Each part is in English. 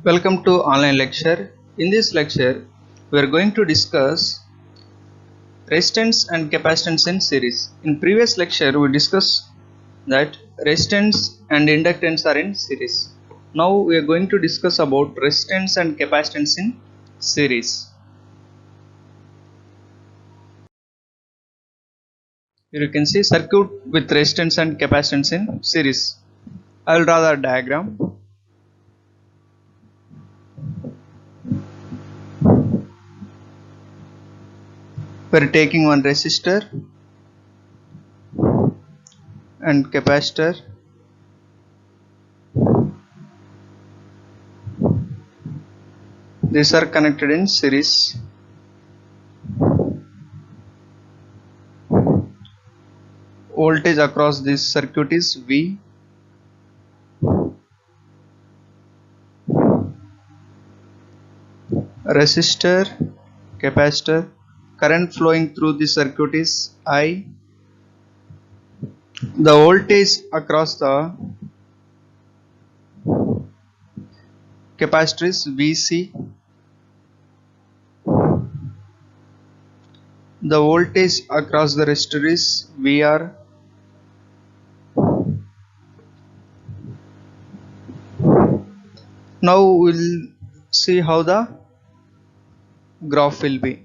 Welcome to online lecture. In this lecture, we are going to discuss resistance and capacitance in series. In previous lecture, we discussed that resistance and inductance are in series. Now we are going to discuss about resistance and capacitance in series. Here you can see circuit with resistance and capacitance in series. I will draw the diagram. We are taking one resistor and capacitor. These are connected in series. Voltage across this circuit is V. Resistor, capacitor, current flowing through the circuit is I. The voltage across the capacitor is Vc. The voltage across the resistor is Vr. Now we'll see how the graph will be.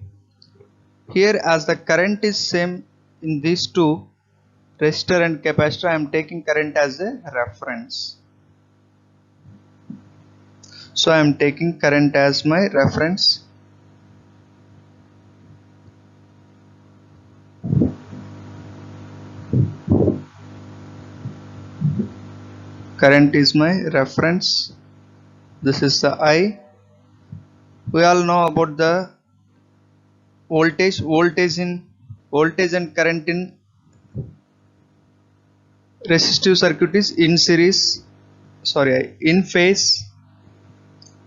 Here, as the current is same in these two, resistor and capacitor, I am taking current as a reference. So I am taking current as my reference. Current is my reference. This is the I. We all know about the voltage and current in resistive circuit is in phase.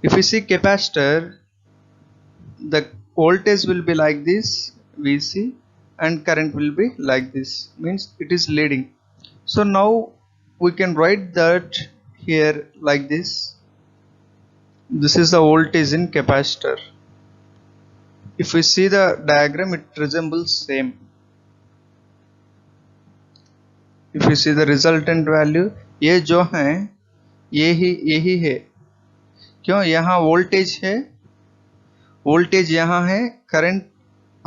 If you see capacitor, the voltage will be like this, Vc, and current will be like this, means it is leading. So now we can write that here like this. This is the voltage in capacitor. If we see the diagram, it resembles same. If you see the resultant value, ये जो है यही है. क्यों? यहाँ voltage है, voltage यहाँ है, करंट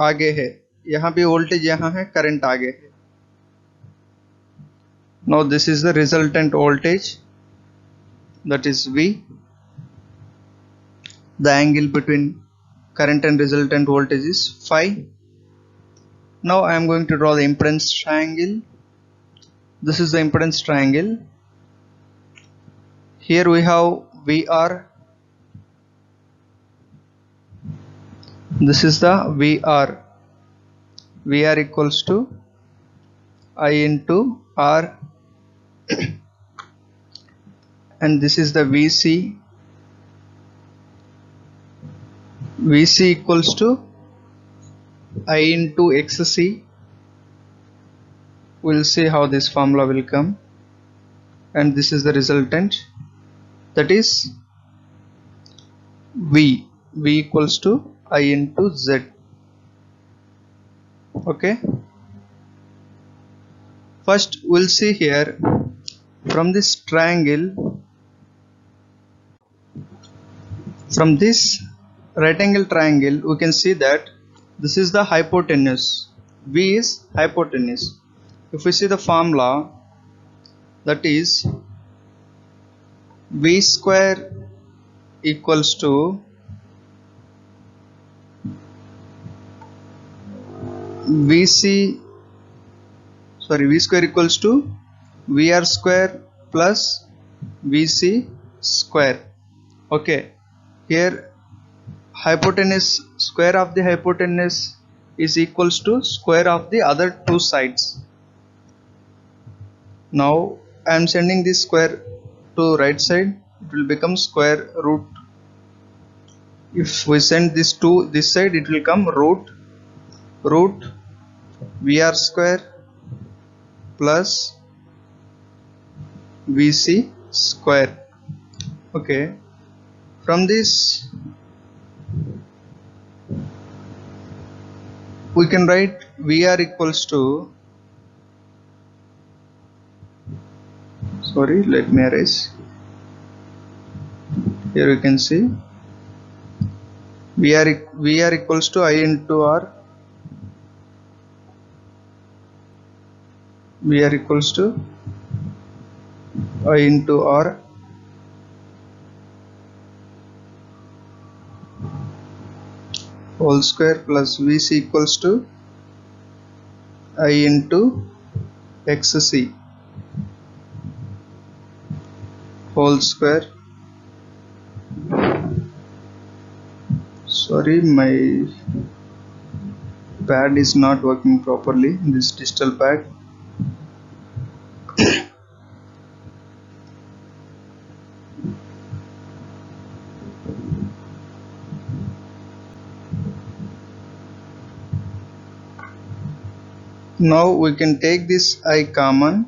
आगे है. यहाँ भी वोल्टेज यहाँ है, करंट आगे है. Now this is the resultant voltage, that is V. The angle between current and resultant voltage is phi. Now I am going to draw the impedance triangle. This is the impedance triangle. Here we have VR. This is the VR. VR equals to I into R. And this is the Vc. Vc equals to I into Xc. We'll see how this formula will come. And this is the resultant, that is V. V equals to I into Z. Okay. First we'll see here from this triangle, from this right angle triangle, we can see that this is the hypotenuse. V is hypotenuse. If we see the formula, that is V square equals to V square equals to VR square plus Vc square. Okay, here hypotenuse, square of the hypotenuse is equals to square of the other two sides. Now I am sending this square to right side, it will become square root. If we send this to this side, it will come root VR square plus Vc square. Okay, From this we can write VR equals to, sorry, let me erase. Here you can see VR equals to I into R. VR equals to I into R whole square plus VC equals to I into XC whole square. Sorry, my pad is not working properly, this digital pad. Now we can take this I common,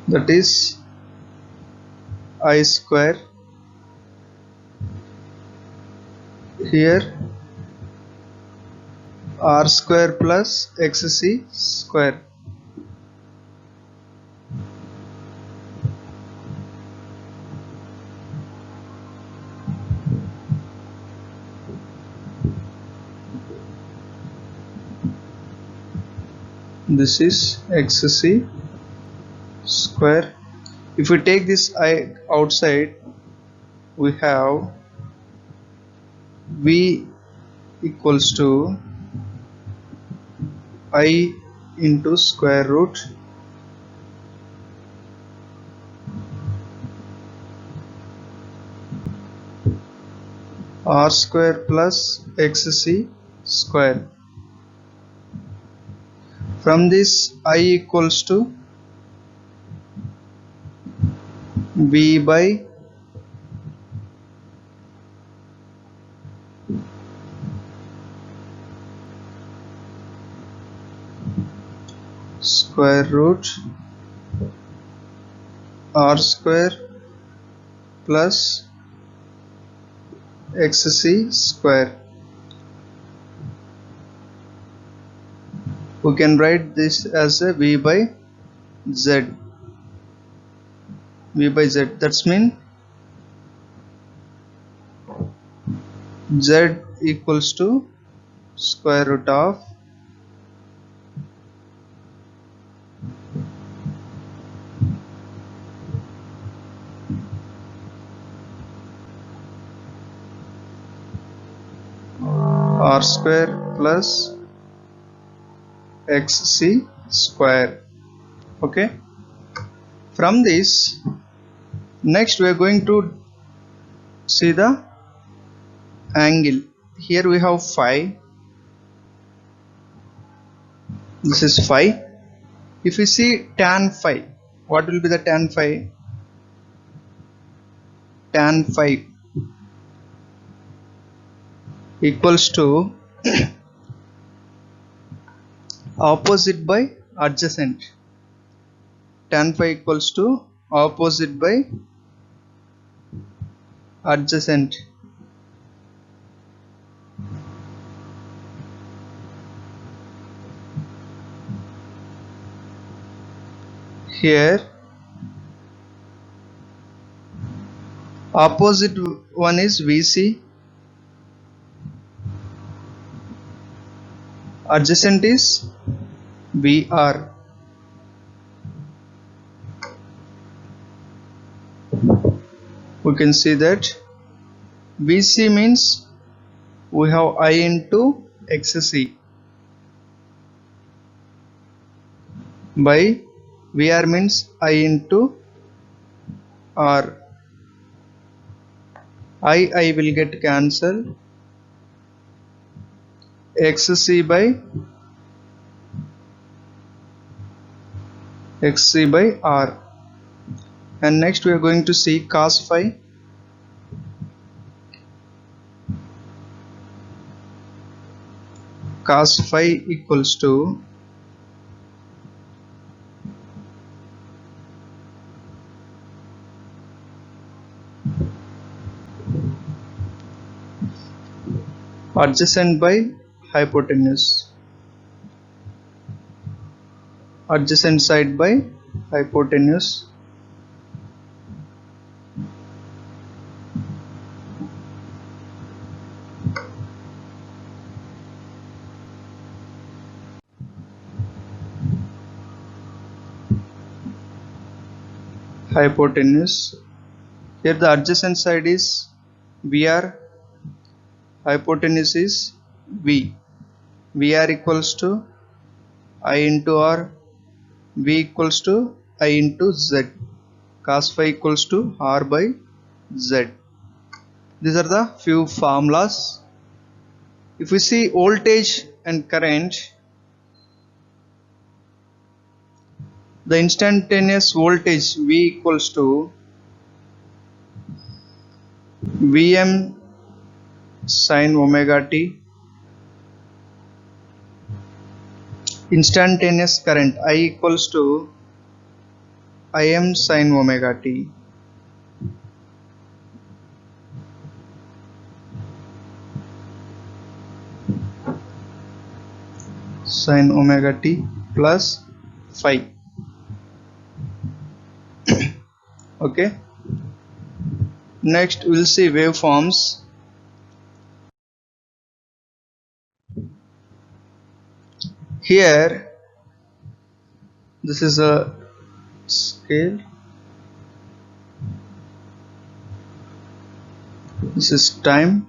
that is I square. Here R square plus XC square. This is XC square. If we take this I outside, we have V equals to I into square root R square plus XC square. From this I equals to V by square root R square plus XC square. We can write this as a V by Z. V by Z, that's mean Z equals to square root of R square plus XC square. Okay. From this, next we are going to see the angle. Here we have phi. This is phi. If we see tan phi, what will be the tan phi? Tan phi equals to opposite by adjacent. Tan phi equals to opposite by adjacent. Here opposite one is VC, adjacent is VR. We can see that VC means we have I into XC by VR means I into R. I will get cancelled. XC by R. And next we are going to see cos phi. Cos phi equals to adjacent by hypotenuse, adjacent side by hypotenuse, hypotenuse. Here the adjacent side is VR, hypotenuse is V. VR equals to I into R, V equals to I into Z. Cos phi equals to R by Z. These are the few formulas. If we see voltage and current, the instantaneous voltage V equals to Vm sin omega t. Instantaneous current I equals to Im sin omega t. Sin omega t plus phi. Okay. Next we'll see waveforms. Here this is a scale, this is time.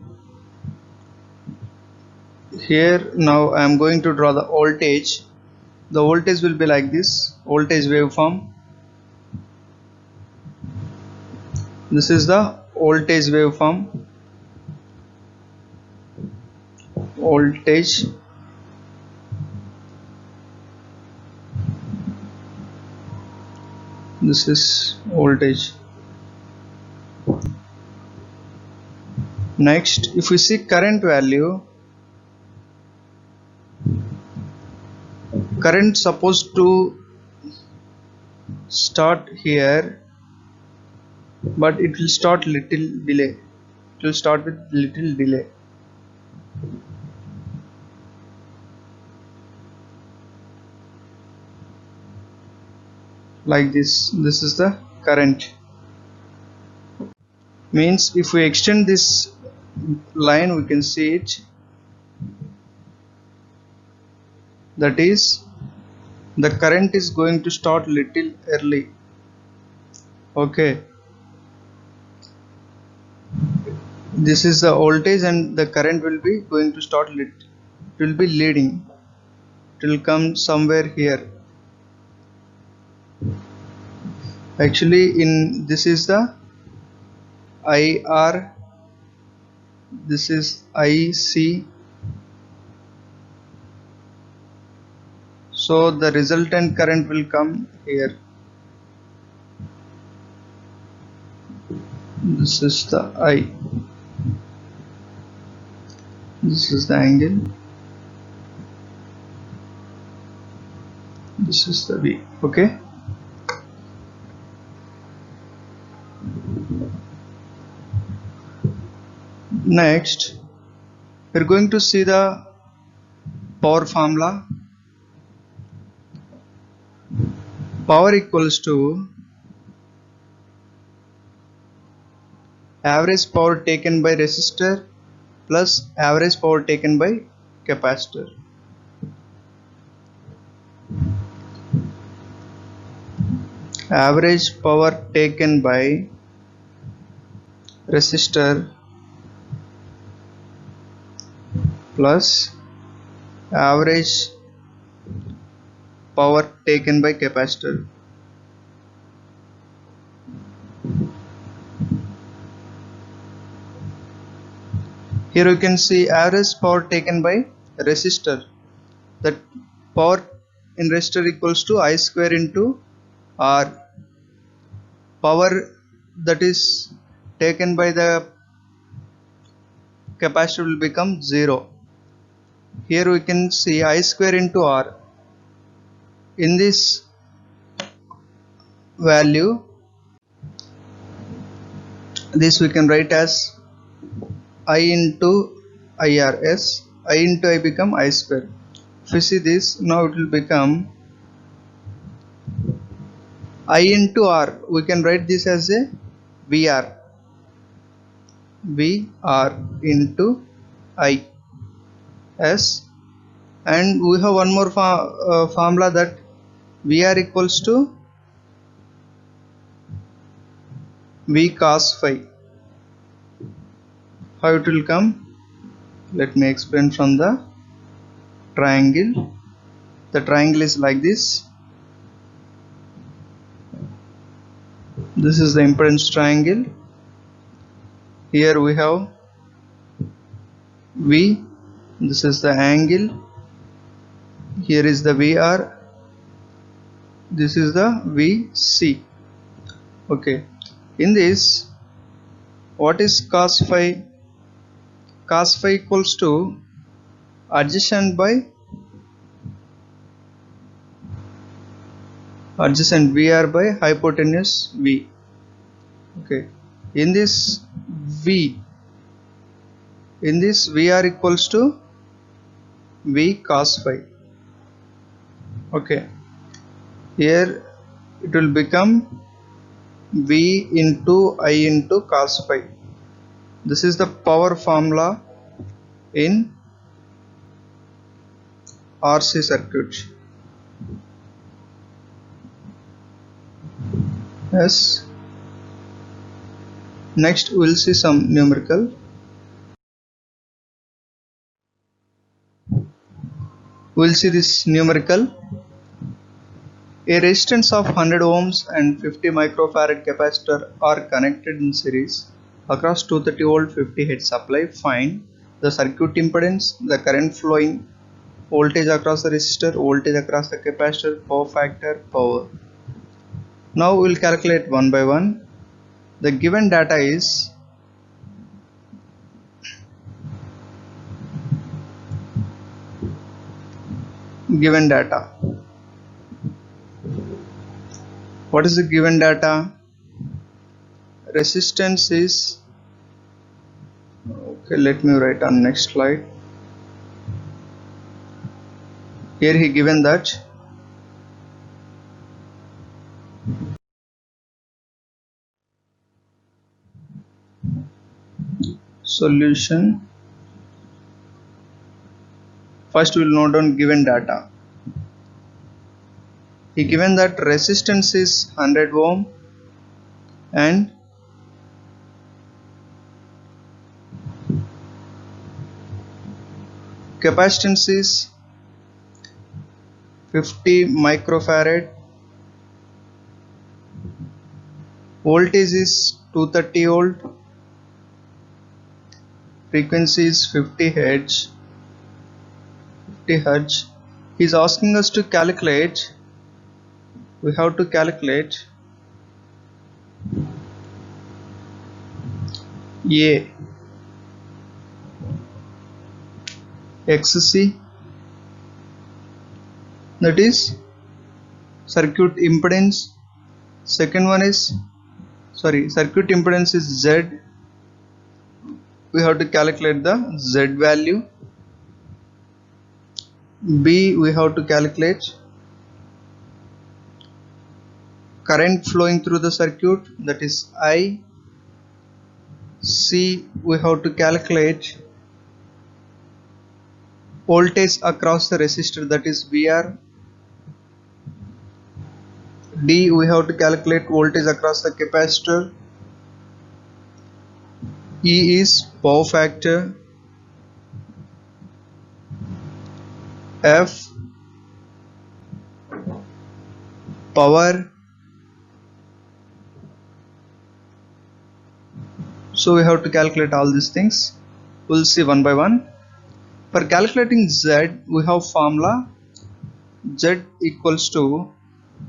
Here now I am going to draw the voltage. The voltage will be like this, voltage waveform. This is the voltage waveform, voltage. This is voltage. Next, if we see current value, current supposed to start here, but it will start little delay. It will start with little delay. Like this. This is the current. Means if we extend this line, we can see it. That is, the current is going to start little early. Okay. This is the voltage and the current will be going to start it will be leading. It will come somewhere here. Actually this is the IR, this is IC. So the resultant current will come here. This is the I. This is the angle. This is the V. Okay. Next, we are going to see the power formula. Power equals to average power taken by resistor plus average power taken by capacitor. Average power taken by resistor plus average power taken by capacitor. Here you can see average power taken by resistor. That power in resistor equals to I square into R. Power that is taken by the capacitor will become 0. Here we can see I square into R. In this value, this we can write as I into IRS, I into I become I square. If you see this, now it will become I into R. We can write this as a VR. VR into I S, and we have one more formula that VR equals to V cos phi. How it will come? Let me explain from the triangle. The triangle is like this. This is the impedance triangle. Here we have V. This is the angle. Here is the VR. This is the VC. Okay. In this, what is cos phi? Cos phi equals to adjacent by adjacent VR by hypotenuse V. Okay. In this VR equals to V cos phi. Okay. Here it will become V into I into cos phi. This is the power formula in RC circuit. Yes. Next we will see some numerical. We will see this numerical. A resistance of 100 ohms and 50 microfarad capacitor are connected in series across 230 volt 50 Hz supply. Find the circuit impedance, the current flowing, voltage across the resistor, voltage across the capacitor, power factor, power. Now we will calculate one by one. The given data is given data. What is the given data? Resistance is, okay, let me write on next slide. Here he given that solution. First we will note down given data. He given that resistance is 100 ohm and capacitance is 50 microfarad, voltage is 230 volt, frequency is 50 Hz. He is asking us to calculate. We have to calculate A, XC, that is circuit impedance. Second one is, circuit impedance is Z. We have to calculate the Z value. B, we have to calculate current flowing through the circuit, that is I. C, we have to calculate voltage across the resistor, that is VR. D, we have to calculate voltage across the capacitor. E is power factor. F, power. So we have to calculate all these things. We'll see one by one. For calculating Z, we have formula Z equals to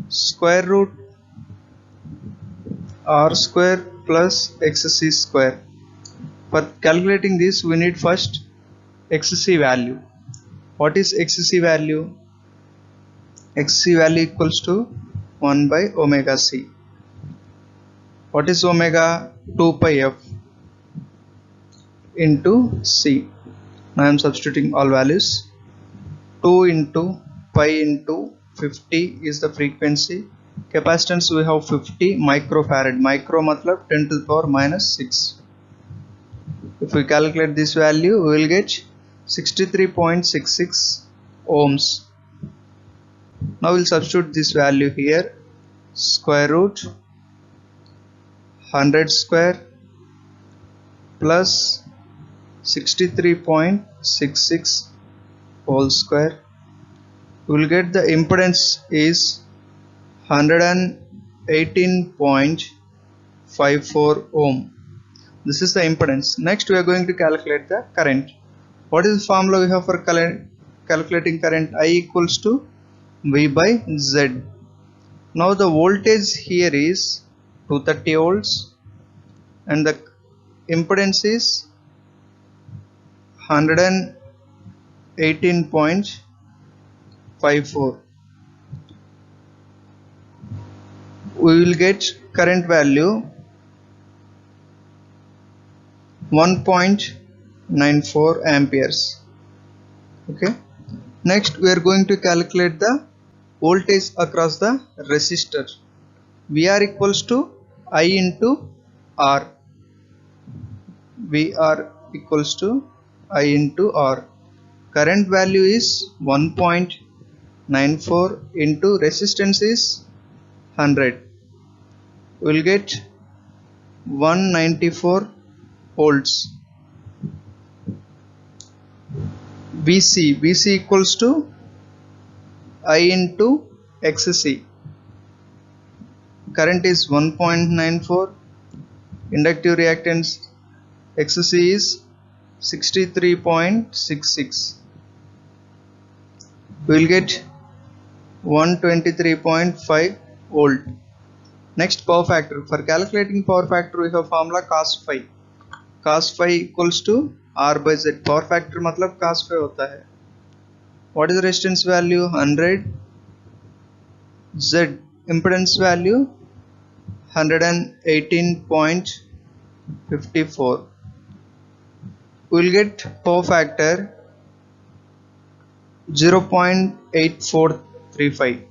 square root R square plus XC square. For calculating this, we need first XC value. What is XC value? XC value equals to 1 by omega C. What is omega? 2 pi F into C. Now I am substituting all values. 2 into pi into 50 is the frequency. Capacitance we have 50 microfarad. Micro matlab 10 to the power minus 6. If we calculate this value, we will get 63.66 ohms. Now we will substitute this value here. Square root 100 square plus 63.66 whole square. We will get the impedance is 118.54 ohm. This is the impedance. Next we are going to calculate the current. What is the formula we have for calculating current? I equals to V by Z. Now the voltage here is 230 volts and the impedance is 118.54. We will get current value 1.94 amperes. Okay. Next we are going to calculate the voltage across the resistor. VR equals to I into R. VR equals to I into R. Current value is 1.94 into resistance is 100. We will get 194 volts. VC equals to I into XC. Current is 1.94. Inductive reactance XC is 63.66. We will get 123.5 volt. Next, power factor. For calculating power factor, we have formula cos phi. Cos phi equals to R by Z. Power factor मतलब cos phi होता है. What is the resistance value? 100. Z impedance value 118.54. We will get power factor 0.8435.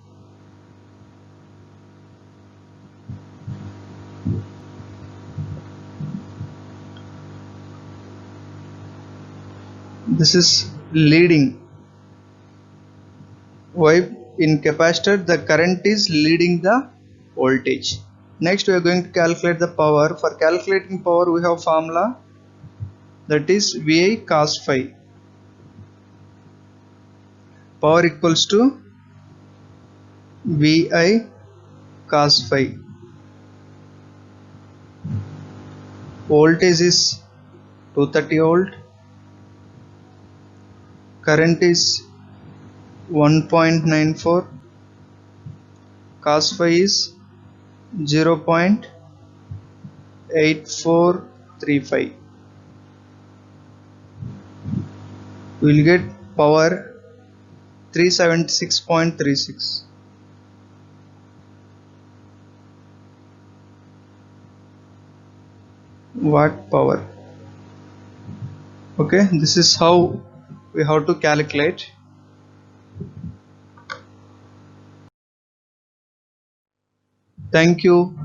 This is leading. Why? In capacitor the current is leading the voltage. Next we are going to calculate the power. For calculating power we have formula, that is VI cos phi. Power equals to VI cos phi. Voltage is 230 volt. Current is 1.94. Cos phi is 0.8435. We will get power 376.36. watt power. Okay, this is how we have to calculate. Thank you.